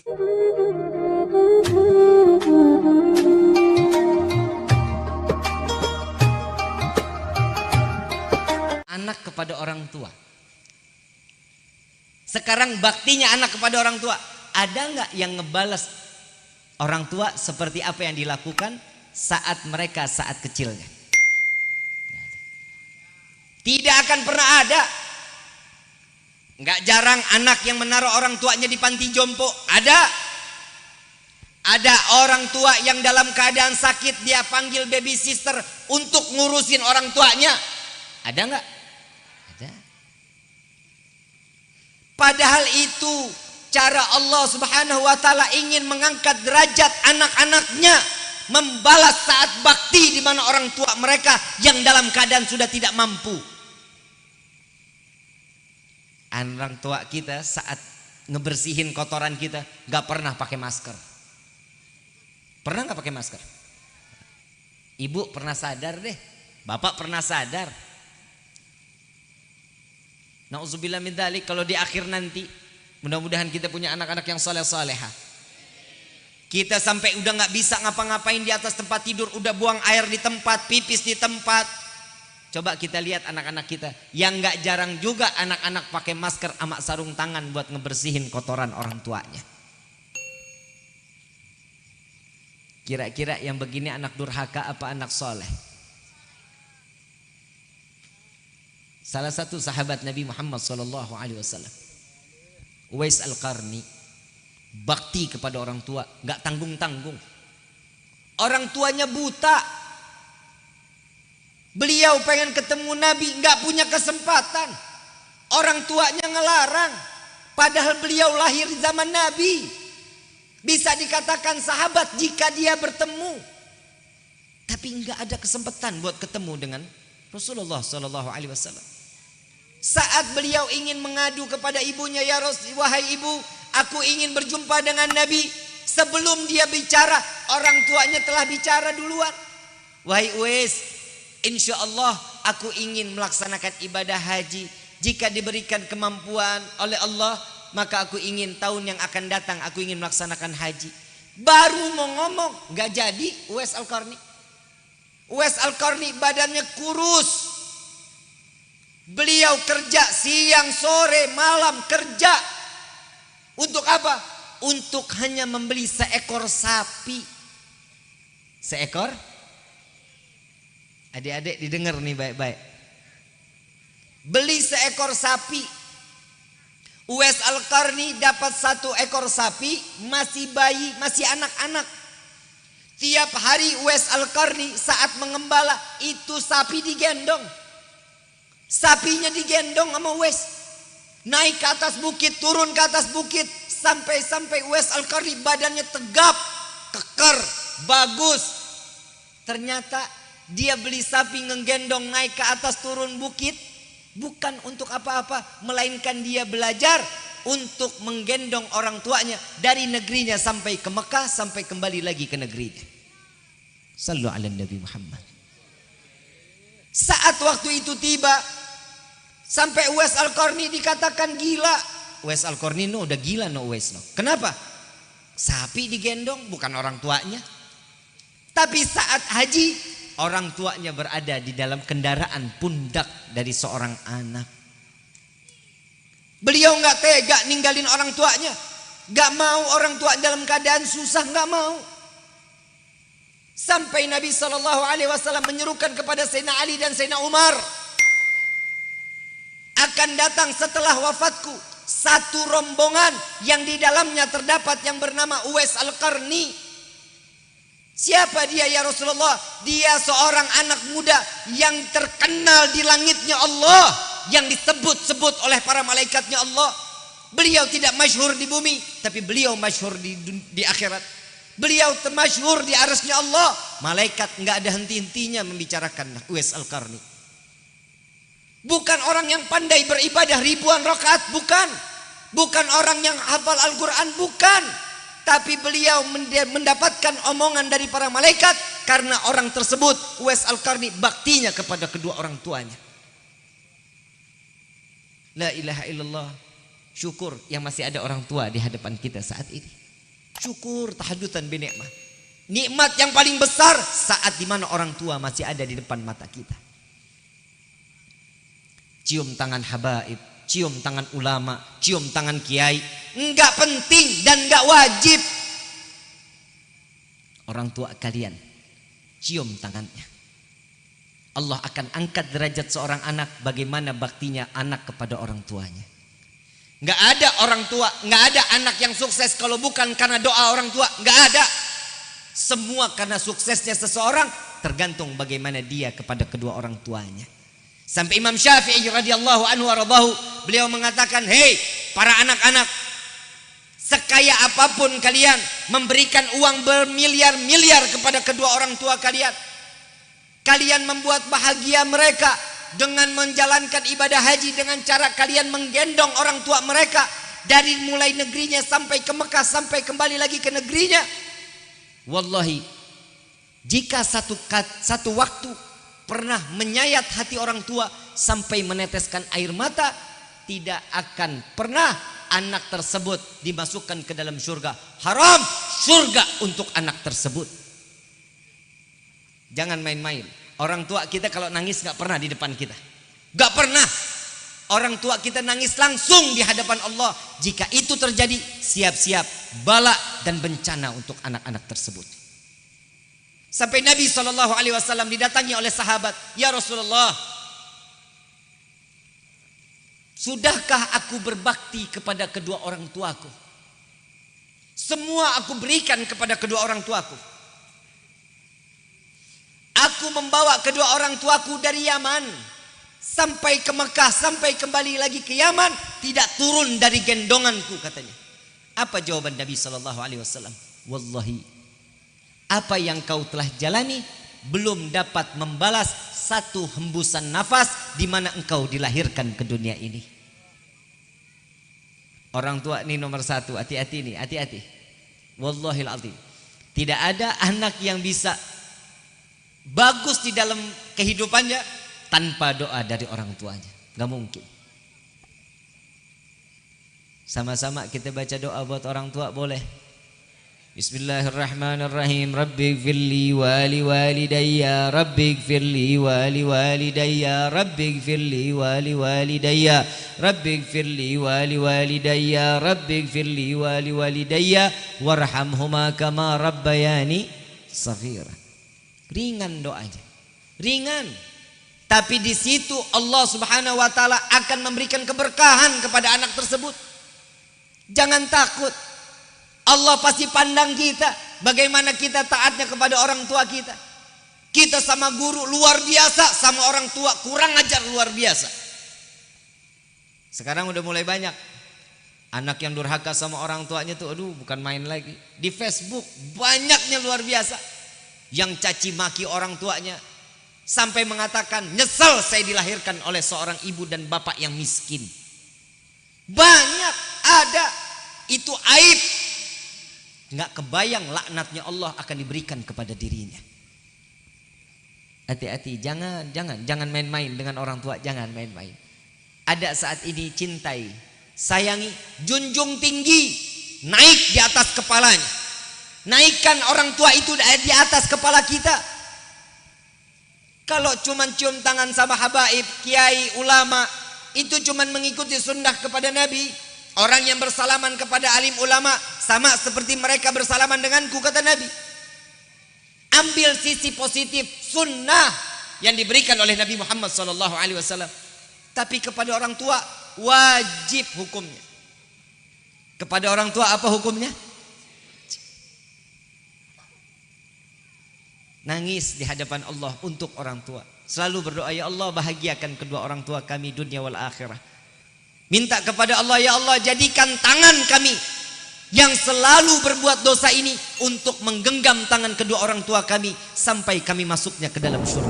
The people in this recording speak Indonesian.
Anak kepada orang tua. Sekarang baktinya anak kepada orang tua. Ada nggak yang ngebalas orang tua seperti apa yang dilakukan saat mereka saat kecilnya? Tidak akan pernah ada. Nggak jarang anak yang menaruh orang tuanya di panti jompo. Ada orang tua yang dalam keadaan sakit dia panggil baby sister untuk ngurusin orang tuanya. Ada nggak? Ada. Padahal itu cara Allah Subhanahu wa taala ingin mengangkat derajat anak-anaknya, membalas saat bakti di mana orang tua mereka yang dalam keadaan sudah tidak mampu. Orang tua kita saat ngebersihin kotoran kita nggak pernah pakai masker. Pernah nggak pakai masker? Ibu pernah sadar deh, bapak pernah sadar. Nauzubillah min dzalik, kalau di akhir nanti mudah-mudahan kita punya anak-anak yang saleh-salehah. Kita sampai udah nggak bisa ngapa-ngapain di atas tempat tidur, udah buang air di tempat, pipis di tempat. Coba kita lihat anak-anak kita yang nggak jarang juga anak-anak pakai masker sama sarung tangan buat ngebersihin kotoran orang tuanya. Kira-kira yang begini anak durhaka apa anak soleh? Salah satu sahabat Nabi Muhammad SAW, Uwais Al-Qarni, bakti kepada orang tua, gak tanggung-tanggung. Orang tuanya buta, beliau pengen ketemu Nabi, gak punya kesempatan. Orang tuanya ngelarang, padahal beliau lahir di zaman Nabi. Bisa dikatakan sahabat jika dia bertemu, tapi nggak ada kesempatan buat ketemu dengan Rasulullah SAW. Saat beliau ingin mengadu kepada ibunya, ya Rasul, wahai ibu, aku ingin berjumpa dengan Nabi. Sebelum dia bicara, orang tuanya telah bicara duluan. Wahai Uwais, insya Allah aku ingin melaksanakan ibadah haji. Jika diberikan kemampuan oleh Allah, maka aku ingin tahun yang akan datang aku ingin melaksanakan haji. Baru mau ngomong gak jadi Uwais Al-Qarni. Uwais Al-Qarni badannya kurus. Beliau kerja siang sore malam kerja. Untuk apa? Untuk hanya membeli seekor sapi. Seekor? Adik-adik didengar nih baik-baik. Beli seekor sapi. Uwais Al-Qarni dapat 1 ekor sapi, masih bayi, masih anak-anak. Tiap hari Uwais Al-Qarni saat mengembala, itu sapi digendong. Sapinya digendong sama Uwais. Naik ke atas bukit, turun ke atas bukit. Sampai Uwais Al-Qarni badannya tegap, keker, bagus. Ternyata dia beli sapi ngegendong naik ke atas turun bukit. Bukan untuk apa-apa, melainkan dia belajar untuk menggendong orang tuanya dari negerinya sampai ke Mekah, sampai kembali lagi ke negerinya. Sallu ala Nabi Muhammad. Saat waktu itu tiba, sampai Uwais Al-Qarni dikatakan gila. Uwais Al-Qarni no udah gila no Uwais no. Kenapa? Sapi digendong bukan orang tuanya. Tapi saat haji, orang tuanya berada di dalam kendaraan pundak dari seorang anak. Beliau nggak tega ninggalin orang tuanya, nggak mau orang tua dalam keadaan susah, nggak mau. Sampai Nabi SAW menyerukan kepada Sayyidina Ali dan Sayyidina Umar, akan datang setelah wafatku 1 rombongan yang di dalamnya terdapat yang bernama Uwais Al-Qarni. Siapa dia ya Rasulullah? Dia seorang anak muda yang terkenal di langitnya Allah, yang disebut-sebut oleh para malaikatnya Allah. Beliau tidak masyhur di bumi, tapi beliau masyhur di akhirat. Beliau termasyhur di arasnya Allah. Malaikat nggak ada henti-hentinya membicarakan Uwais Al-Qarni. Bukan orang yang pandai beribadah ribuan rakaat, bukan. Bukan orang yang hafal Al-Quran, bukan. Tapi beliau mendapatkan omongan dari para malaikat karena orang tersebut, Uwais Al-Qarni, baktinya kepada kedua orang tuanya. La ilaha illallah. Syukur yang masih ada orang tua di hadapan kita saat ini. Syukur tahadutan bi nikmah. Nikmat yang paling besar saat dimana orang tua masih ada di depan mata kita. Cium tangan habaib, cium tangan ulama, cium tangan kiai. Enggak penting dan enggak wajib. Orang tua kalian, cium tangannya. Allah akan angkat derajat seorang anak bagaimana baktinya anak kepada orang tuanya. Nggak ada orang tua, nggak ada anak yang sukses kalau bukan karena doa orang tua, nggak ada. Semua karena suksesnya seseorang tergantung bagaimana dia kepada kedua orang tuanya. Sampai Imam Syafi'i radhiyallahu anhu waradahu, beliau mengatakan, "Hei para anak-anak, sekaya apapun kalian memberikan uang bermiliar-miliar kepada kedua orang tua kalian, kalian membuat bahagia mereka dengan menjalankan ibadah haji dengan cara kalian menggendong orang tua mereka dari mulai negerinya sampai ke Mekah sampai kembali lagi ke negerinya. Wallahi, jika satu waktu pernah menyayat hati orang tua sampai meneteskan air mata, tidak akan pernah anak tersebut dimasukkan ke dalam surga. Haram surga untuk anak tersebut." Jangan main-main. Orang tua kita kalau nangis gak pernah di depan kita. Gak pernah. Orang tua kita nangis langsung di hadapan Allah. Jika itu terjadi, siap-siap bala dan bencana untuk anak-anak tersebut. Sampai Nabi SAW didatangi oleh sahabat, "Ya Rasulullah, sudahkah aku berbakti kepada kedua orang tuaku? Semua aku berikan kepada kedua orang tuaku. Aku membawa kedua orang tuaku dari Yaman sampai ke Mekah, sampai kembali lagi ke Yaman, tidak turun dari gendonganku," katanya. Apa jawaban Nabi SAW? "Wallahi, apa yang kau telah jalani belum dapat membalas satu hembusan nafas di mana engkau dilahirkan ke dunia ini." Orang tua ini nomor satu, hati-hati nih, hati-hati. Wallahil azim, tidak ada anak yang bisa bagus di dalam kehidupannya tanpa doa dari orang tuanya. Gak mungkin. Sama-sama kita baca doa buat orang tua, boleh? Bismillahirrahmanirrahim. Rabbighfirli wa liwalidayya, Rabbighfirli wa liwalidayya, Rabbighfirli wa liwalidayya, Rabbighfirli wa liwalidayya, Rabbighfirli wa liwalidayya, warhamhuma kama rabbayani shaghira. Ringan doanya, ringan. Tapi di situ Allah Subhanahu wa taala akan memberikan keberkahan kepada anak tersebut. Jangan takut. Allah pasti pandang kita bagaimana kita taatnya kepada orang tua kita. Kita sama guru luar biasa, sama orang tua kurang ajar luar biasa. Sekarang udah mulai banyak anak yang durhaka sama orang tuanya tuh, aduh bukan main lagi. Di Facebook banyaknya luar biasa. Yang caci maki orang tuanya sampai mengatakan, "Nyesel saya dilahirkan oleh seorang ibu dan bapak yang miskin." Banyak ada. Itu aib. Nggak kebayang laknatnya Allah akan diberikan kepada dirinya. Hati-hati, jangan main-main dengan orang tua, jangan main-main. Ada saat ini cintai, sayangi, junjung tinggi, naik di atas kepalanya. Naikkan orang tua itu di atas kepala kita. Kalau cuman cium tangan sama habaib, kiai, ulama, itu cuman mengikuti sunnah kepada Nabi. Orang yang bersalaman kepada alim ulama sama seperti mereka bersalaman denganku, kata Nabi. Ambil sisi positif sunnah yang diberikan oleh Nabi Muhammad SAW. Tapi kepada orang tua wajib hukumnya. Kepada orang tua apa hukumnya? Nangis di hadapan Allah untuk orang tua. Selalu berdoa, "Ya Allah, bahagiakan kedua orang tua kami dunia wal akhirah." Minta kepada Allah, "Ya Allah, jadikan tangan kami yang selalu berbuat dosa ini untuk menggenggam tangan kedua orang tua kami sampai kami masuknya ke dalam surga."